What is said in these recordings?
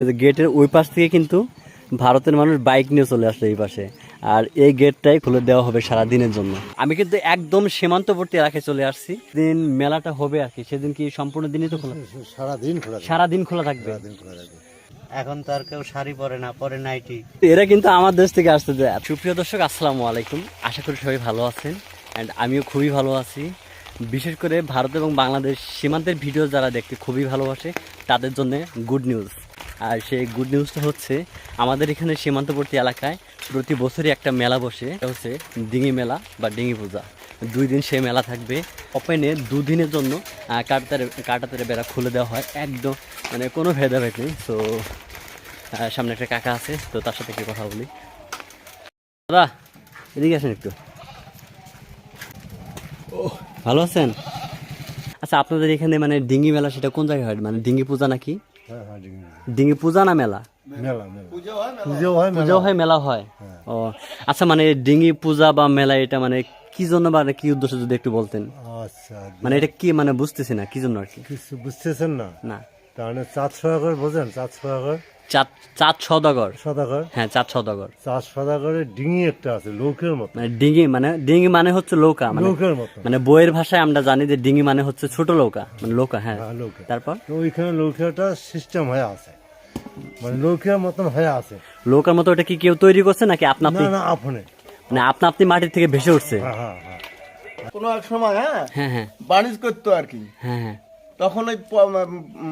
গেটের ওই পাশ থেকে কিন্তু ভারতের মানুষ বাইক নিয়ে চলে আসলো এই পাশে, আর এই গেটটাই খুলে দেওয়া হবে সারা দিনের জন্য। আমি কিন্তু একদম সীমান্তবর্তী এলাকায় চলে আসছি। দিন মেলাটা হবে আর কি, সেদিন কি সম্পূর্ণ দিনই তো খোলা? সারাদিন খোলা থাকবে। এখন তো আর কেউ শাড়ি পরে না, পরে নাইটি। এরা কিন্তু আমার দেশ থেকে আসতে যায়। সুপ্রিয় দর্শক, আসসালামু আলাইকুম, আশা করি সবাই ভালো আছেন অ্যান্ড আমিও খুবই ভালো আছি। বিশেষ করে ভারত এবং বাংলাদেশ সীমান্তের ভিডিও যারা দেখতে খুবই ভালোবাসে তাদের জন্য গুড নিউজ। আর সেই গুড নিউজটা হচ্ছে, আমাদের এখানে সীমান্তবর্তী এলাকায় প্রতি বছরই একটা মেলা বসে, এটা হচ্ছে ডিঙি মেলা বা ডিঙি পূজা। 2 দিন সেই মেলা থাকবে। ওপেনে 2 দিনের জন্য কাটাতারে বেড়া খুলে দেওয়া হয়, একদম মানে কোনো ভেদাভেদ নেই। তো সামনে একটা কাকা আছে, তো তার সাথে একটু কথা বলি। দাদা এদিকে আসেন একটু। ভালো আছেন? আচ্ছা, আপনাদের এখানে মানে ডিঙ্গি মেলা সেটা কোন জায়গায় হয়? মানে ডিঙ্গি পূজা নাকি? ডিঙ্গি পূজা না মেলা? পূজাও হয়, মেলা হয়। ও আচ্ছা, মানে ডিঙ্গি পূজা বা মেলা এটা মানে কি জন্য বা কি উদ্দেশ্য যদি একটু বলতেন। আচ্ছা, মানে এটা কি মানে বুঝতেছি না কি জন্য আর কি। কিছু বুঝতেছেন না? না। তাহলে চাঁদ সদাগর বোঝেন? চাঁদ সদাগর, চাঁদ সদাগর। সদাগর, হ্যাঁ, চাঁদ সদাগর। চাঁদ সদাগরের ডিঙি একটা আছে লোকের মতো। মানে ডিঙ্গি মানে হচ্ছে নৌকা, মানে লোকের মতো। মানে বইয়ের ভাষায় আমরা জানি যে ডিঙ্গি মানে হচ্ছে ছোট নৌকা, মানে নৌকা। হ্যাঁ, লোকে। তারপর তো ওইখানে লোকেটা সিস্টেম হয়ে আছে, মানে লোকের মতন হয়ে আছে। নৌকার মতো ওটা কি কেউ তৈরি করছে নাকি আপনি না না, আপনি। মানে আপনি মাটির থেকে ভেসে উঠছে? হ্যাঁ হ্যাঁ হ্যাঁ। কোনো এক সময় হ্যাঁ হ্যাঁ বাণিজ্য করতো আর কি। হ্যাঁ হ্যাঁ তখন ওই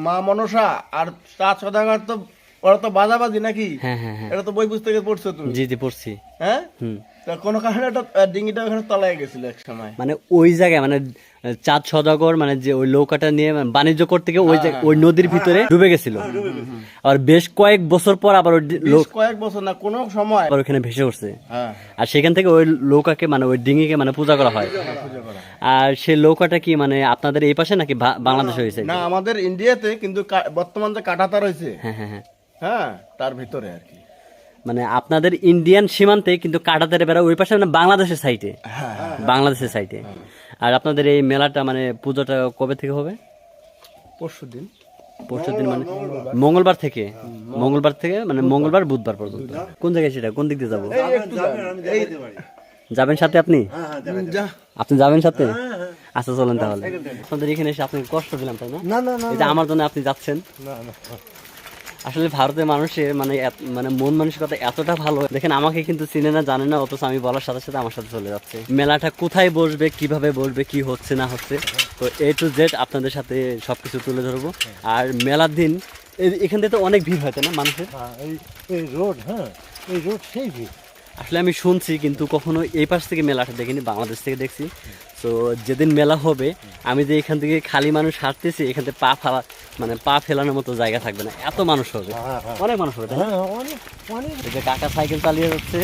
মা মনসা আর চাঁদ সদাগর তো ওরা তো বাজাবাজি নাকি। হ্যাঁ হ্যাঁ হ্যাঁ এটা তো বই পুস্তকে পড়ছো তুমি? জি জি পড়ছি। হ্যাঁ, হুম। তা কোনো কারণে একটা ডিঙ্গিটা ওখানে তলায় গেছিল এক সময়। মানে ওই জায়গায় মানে চাঁদ সদাগর মানে যে ওই নৌকাটা নিয়ে বাণিজ্য করতে গিয়ে ওই ওই নদীর ভিতরে ডুবে গেছিল। আর বেশ কয়েক বছর পর আবার ওই কয়েক বছর না, কোনো সময় আবার ওখানে ভেসে উঠছে। হ্যাঁ, আর সেখান থেকে ওই নৌকাকে মানে ওই ডিঙিকে মানে পূজা করা হয়। পূজা করা। আর সেই নৌকাটা কি মানে আপনাদের এই পাশে নাকি বাংলাদেশে হয়েছে? না, আমাদের ইন্ডিয়াতে, কিন্তু বর্তমান যে কাটাতার রয়েছে, হ্যাঁ হ্যাঁ হ্যাঁ হ্যাঁ, তার ভিতরে আর কি। মানে আপনাদের ইন্ডিয়ান সীমান্তে, কিন্তু কাটাতারে বেড়া ওই পাশে মানে বাংলাদেশের সাইডে। বাংলাদেশের সাইডে। আর আপনাদের এই মেলাটা মানে পুজোটা কবে থেকে হবে? পরশুদিন মানে মঙ্গলবার থেকে মানে মঙ্গলবার বুধবার পর্যন্ত। কোন জায়গায় সেটা, কোন দিক দিয়ে যাবো? যাবেন সাথে আপনি? আপনি যাবেন সাথে? আচ্ছা চলেন তাহলে। আপনাদের এখানে এসে আপনাকে কষ্ট দিলাম তাই না? না না না, এটা আমার জন্য আপনি যাচ্ছেন। না না। আসলে ভারতের মানুষের মানে মানে মন মানসিকতা এতটা ভালো, দেখেন আমাকে কিন্তু চিনে না জানে না, অথচ আমি বলার সাথে সাথে আমার সাথে চলে যাচ্ছে। মেলাটা কোথায় বসবে, কিভাবে বসবে, কি হচ্ছে না হচ্ছে, তো A to Z আপনাদের সাথে সবকিছু তুলে ধরবো। আর মেলার দিন এখান থেকে তো অনেক ভিড় হয় তাই না মানুষের? এই রোড, হ্যাঁ এই রোড সেই ভিড়। আসলে আমি শুনছি, কিন্তু কখনো এই পাশ থেকে মেলাটা দেখিনি, বাংলাদেশ থেকে দেখছি। তো যেদিন মেলা হবে, আমি যে এখান থেকে খালি মানুষ হাঁটতেছি, এখান থেকে পা ফেলানোর মতো জায়গা থাকবে না, এত মানুষ হবে। অনেক মানুষ হবে তাই না? এই যে কাকা সাইকেল চালিয়ে যাচ্ছে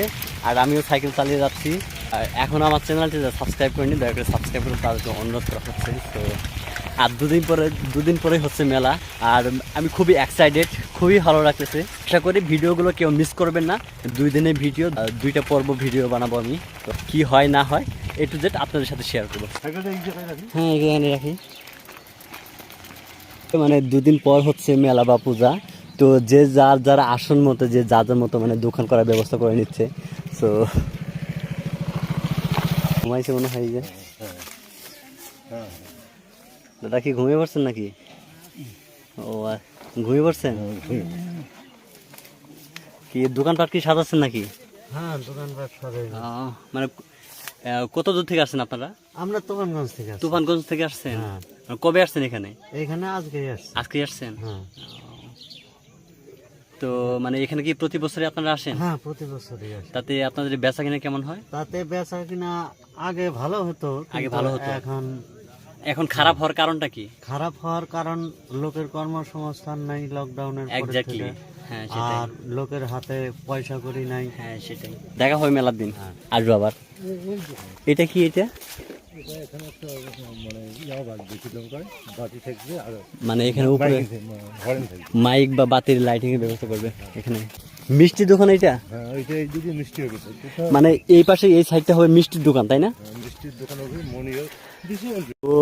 আর আমিও সাইকেল চালিয়ে যাচ্ছি। আর এখন আমার চ্যানেলটি সাবস্ক্রাইব করিনি, দয়া করে সাবস্ক্রাইব করে তাদেরকে অনুরোধ করা হচ্ছে। তো আর দুদিন পরে হচ্ছে মেলা, আর আমি খুবই এক্সাইটেড, খুবই ভালো লাগতেছে। আশা করি ভিডিওগুলো কেউ মিস করবেন না। 2 দিনের ভিডিও, 2টা পর্ব ভিডিও বানাবো আমি। তো কি হয় না হয় A to Z আপনাদের সাথে শেয়ার করবো। হ্যাঁ, এখানে রাখি। মানে 2 দিন পর হচ্ছে মেলা বা পূজা, তো যে যার আসন মতো, যে যার মতো মানে দোকান করার ব্যবস্থা করে নিচ্ছে। তো ঘুমাইছে মনে হয় যে। দাদা কি ঘুমিয়ে পড়ছেন নাকি? ও ঘুমিয়ে পড়ছেন কি? দোকানপাট কি সাজাচ্ছেন নাকি? হ্যাঁ, দোকানপাট সবাই। মানে কত দূর থেকে আসছেন আপনারা? আমরা তুফানগঞ্জ থেকে আসছি। তুফানগঞ্জ থেকে আসছেন? হ্যাঁ। কবে আসছেন এখানে? এখানে আজকেই আসছি। আজকে আসছেন? হ্যাঁ তো মানে এখানে কি প্রতি বছরই আপনারা আসেন? হ্যাঁ, প্রতি বছরই আসি। তাতে আপনাদের বেচা কিনা কেমন হয়? তাতে বেচা কিনা আগে ভালো হতো, আগে কিন্তু ভালো হতো। এখন খারাপ হওয়ার কারণটা কি? খারাপ হওয়ার কারণ লোকের কর্মসংস্থান নাই লকডাউনের পর এক্স্যাক্টলি। থেকে। হ্যাঁ সেটাই। আর লোকের হাতে পয়সা করি নাই। হ্যাঁ সেটাই। দেখা হয় মেলার দিন। আসবো আবার। এটা কি? এটা মানে এখানে উপরে মাইক বা বাতির লাইটিং এর ব্যবস্থা করবে এখানে। মিষ্টি দোকান এটা? হ্যাঁ, ওইটা এই দিকে মিষ্টি হয়ে গেছে। মানে এই পাশে এই সাইডটা হবে মিষ্টির দোকান তাই না? মিষ্টির দোকান হবে, মনিও তো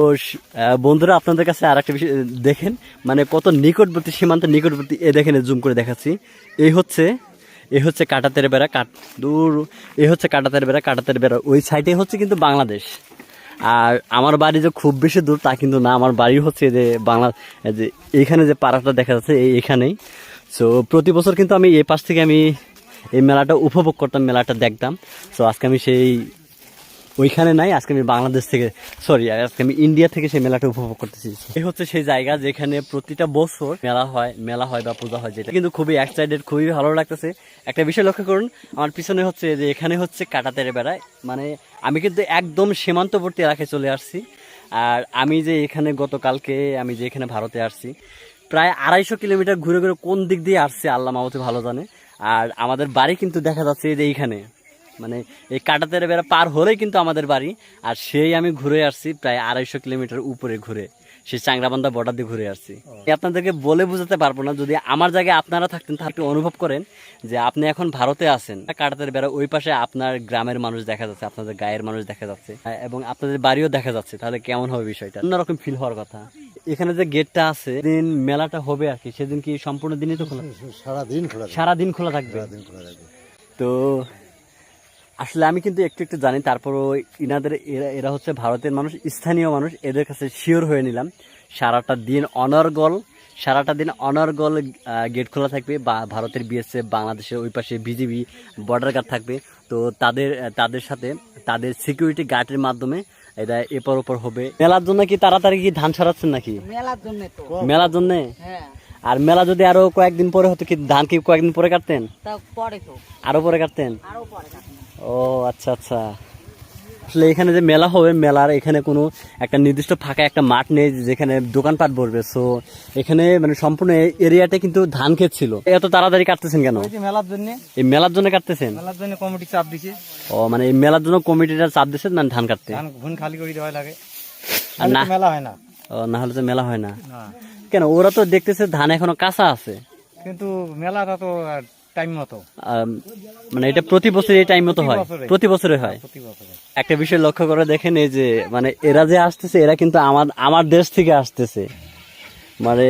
বন্ধুরা আপনাদের কাছে আর একটা বিষয় দেখেন, মানে কত নিকটবর্তী, সীমান্ত নিকটবর্তী। এ দেখেন, জুম করে দেখাচ্ছি। এই হচ্ছে কাঁটাতের বেড়া, দূর। এই হচ্ছে কাঁটাতের বেড়া ওই সাইডে হচ্ছে কিন্তু বাংলাদেশ। আর আমার বাড়ি যে খুব বেশি দূর তা কিন্তু না, আমার বাড়ি হচ্ছে যে যে এইখানে যে পাড়াটা দেখা যাচ্ছে এইখানেই। সো প্রতি বছর কিন্তু আমি এই পাশ থেকে আমি এই মেলাটা উপভোগ করতাম, মেলাটা দেখতাম। সো আজকে আমি সেই ওইখানে নাই, আজকে আমি বাংলাদেশ থেকে, আজকে আমি ইন্ডিয়া থেকে সেই মেলাটা উপভোগ করতেছি। এই হচ্ছে সেই জায়গা যেখানে প্রতিটা বছর মেলা হয় বা পূজা হয়, যেটা কিন্তু খুবই এক্সাইটেড, খুবই ভালো লাগতেছে। একটা বিষয় লক্ষ্য করুন, আমার পিছনে হচ্ছে যে এখানে হচ্ছে কাঁটাতের বেড়া, মানে আমি কিন্তু একদম সীমান্তবর্তী এলাকায় চলে আসছি। আর আমি যে এখানে গতকালকে আমি যে এখানে ভারতে আসছি, প্রায় 250 কিলোমিটার ঘুরে ঘুরে কোন দিক দিয়ে আসছে আল্লাহ মাহবুতে ভালো জানে। আর আমাদের বাড়ি কিন্তু দেখা যাচ্ছে যে এইখানে, মানে এই কাঁটাতের বেড়া পার হলেই কিন্তু আমাদের বাড়ি। আর সেই আমি ঘুরে আসছি প্রায় 250 কিলোমিটার উপরে ঘুরে, সেই চাংরাবান্ধা বর্ডার দিয়ে ঘুরে আসছি। আপনাদেরকে বলে বোঝাতে পারবো না, যদি আমার জায়গায় আপনারা থাকতেন তাহলে একটু অনুভব করেন যে আপনি এখন ভারতে আছেন, কাঁটাতের বেড়া ওই পাশে আপনার গ্রামের মানুষ দেখা যাচ্ছে, আপনাদের গায়ের মানুষ দেখা যাচ্ছে, এবং আপনাদের বাড়িও দেখা যাচ্ছে, তাহলে কেমন হবে বিষয়টা, অন্যরকম ফিল হওয়ার কথা। এখানে যে গেটটা আছে, দিন মেলাটা হবে আর কি, সেদিন কি সম্পূর্ণ দিনই তো খোলা? সারাদিন খোলা থাকবে। তো আসলে আমি কিন্তু একটু জানি, তারপরও এরা হচ্ছে ভারতের মানুষ, স্থানীয় মানুষ, এদের কাছে শিওর হয়ে নিলাম সারাটা দিন অনর্গল গেট খোলা থাকবে। বা ভারতের বিএসএফ, বাংলাদেশের ওই পাশে বিজিবি বর্ডার গার্ড থাকবে। তো তাদের সাথে তাদের সিকিউরিটি গার্ডের মাধ্যমে এটা এপর ওপর হবে। মেলার জন্য কি তাড়াতাড়ি কি ধান সরাচ্ছেন নাকি? মেলার জন্য। আর মেলা যদি আরো কয়েকদিন পরে হতো, কি ধান কি কয়েকদিন পরে কাটতেন? আরো পরে কাটতেন? ও আচ্ছা আচ্ছা। আসলে এখানে যে মেলা হবে, মেলার এখানে কোনো একটা নির্দিষ্ট ফাঁকা একটা মাঠ নেই যেখানে দোকানপাট বসবে। সো এখানে মানে সম্পূর্ণ এরিয়াটা কিন্তু ধান ক্ষেত ছিল। এত তাড়াতাড়ি কাটতেছেন কেন? মেলার জন্য। এই মেলার জন্য কাটতেছেন? মেলার জন্য কমিটি চাপ দিছে। ও মানে এই মেলার জন্য কমিটিটা চাপ দিছে মানে ধান কাটতে? ধান খালি করে দেওয়া লাগে। আর না মেলা হয় না। ও না হলে তো মেলা হয় না। কেন? ওরা তো দেখতেছে ধান এখনো কাঁচা আছে। কিন্তু মেলাটা তো টাইম মতো, মানে এটা প্রতি বছর এই টাইম মতো হয়? প্রতি বছরে হয়। একটা বিষয় লক্ষ্য করে দেখেন, এই যে মানে এরা যে আসতেছে, এরা কিন্তু আমার দেশ থেকে আসতেছে, মানে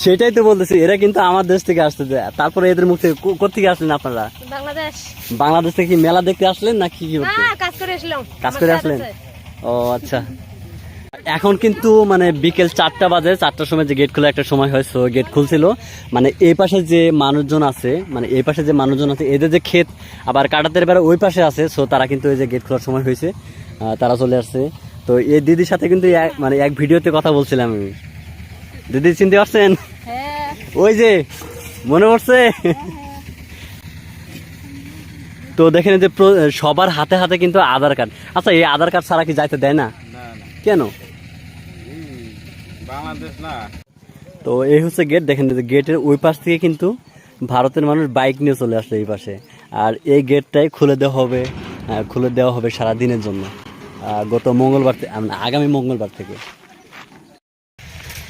সেটাই তো বলতেছি, এরা কিন্তু আমার দেশ থেকে আসতেছে। তারপরে এদের মুখ থেকে কোথেকে আসলেন আপনারা? বাংলাদেশ থেকে। কি মেলা দেখতে আসলেন না কি কাজ করে আসলেন? ও আচ্ছা। এখন কিন্তু মানে বিকেল 4টা বাজে, 4টার সময় যে গেট খোলা একটা সময় হয়, সো গেট খুলছিল। মানে এই পাশে যে মানুষজন আছে, এদের যে ক্ষেত, আবার কাঁটাতের বেড়া ওই পাশে আছে। সো তারা কিন্তু এই যে গেট খোলার সময় হয়েছে, তারা চলে আসছে। তো এই দিদির সাথে কিন্তু মানে এক ভিডিওতে কথা বলছিলাম আমি। দিদি চিনতে পারছেন? ওই যে মনে পড়ছে? তো দেখেন যে সবার হাতে হাতে কিন্তু আধার কার্ড। আচ্ছা, এই আধার কার্ড ছাড়া কি যাইতে দেয় না? কেন? বাংলাদেশ না। তো এই হচ্ছে গেট। দেখেন যে গেটের ওই পাশ থেকে কিন্তু ভারতের মানুষ বাইক নিয়ে চলে আসছে এই পাশে। আর এই গেটটাই খুলে দেওয়া হবে সারাদিনের জন্য, গত মঙ্গলবার আগামী মঙ্গলবার থেকে।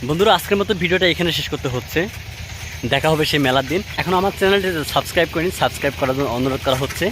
বন্ধুরা, আজকের মতো ভিডিওটা এখানে শেষ করতে হচ্ছে। দেখা হবে সেই মেলার দিন। এখন আমার চ্যানেলটি সাবস্ক্রাইব করেন, সাবস্ক্রাইব করার জন্য অনুরোধ করা হচ্ছে।